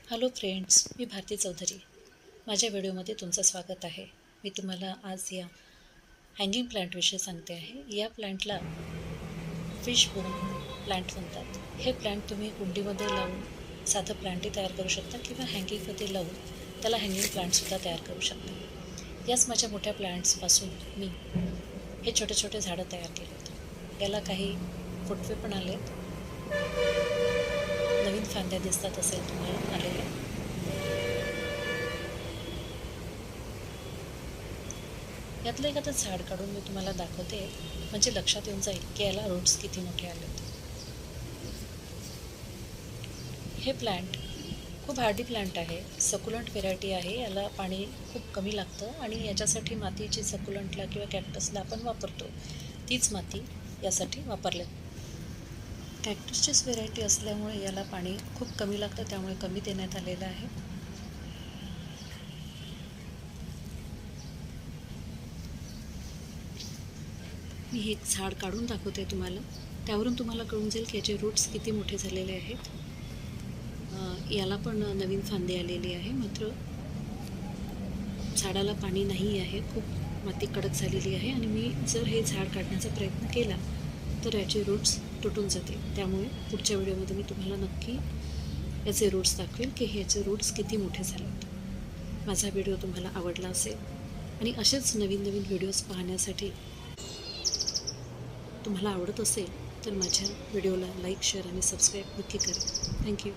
Hello friends, मी भारती चौधरी. माझ्या व्हिडिओमध्ये तुमचं स्वागत आहे. मी तुम्हाला आज या हँगिंग प्लांटविषयी सांगते आहे. या प्लांटला फिश बोन प्लांट म्हणतात. हे प्लांट तुम्ही कुंडीमध्ये लावून साधं प्लांटही तयार करू शकता किंवा हँगिंगमध्ये लावून त्याला हँगिंग प्लांटसुद्धा तयार करू शकता. याच माझ्या मोठ्या प्लांट्सपासून मी हे छोटे छोटे झाडं तयार केले होते. याला काही फुटवे पण आलेत. नवीन फांद्या दिसतात असेल तुम्हाला आलेल्या. यातलं एखादं झाड काढून मी तुम्हाला दाखवते, म्हणजे लक्षात येऊन जाईल की याला रूट्स किती मोठे आलेत. हे प्लांट खूप हार्डी प्लांट आहे. सकुलंट व्हेरायटी आहे. याला पाणी खूप कमी लागतं आणि याच्यासाठी माती जी सकुलंटला किंवा कॅक्टसला आपण वापरतो तीच माती यासाठी वापरली. कॅक्टसचीच व्हेरायटी असल्यामुळे याला पाणी खूप कमी लागतं, त्यामुळे कमी देण्यात आलेलं आहे. मी हे एक झाड काढून दाखवते तुम्हाला. त्यावरून तुम्हाला कळून जाईल की याचे रूट्स किती मोठे झालेले आहेत. याला पण नवीन फांदी आलेली आहे, मात्र झाडाला पाणी नाही आहे. खूप माती कडक झालेली आहे आणि मी जर हे झाड काढण्याचा प्रयत्न केला तर याचे रूट्स तुटून जातील. त्यामुळे पुढच्या व्हिडिओमध्ये मी तुम्हाला नक्की याचे रूट्स दाखवेल की ह्याचे रूट्स किती मोठे झालेत. माझा व्हिडिओ तुम्हाला आवडला असेल आणि असेच नवीन नवीन व्हिडिओज पाहण्यासाठी तुम्हाला आवडत असेल तर माझ्या व्हिडिओला लाईक, शेअर आणि सबस्क्राईब नक्की करा. थँक्यू.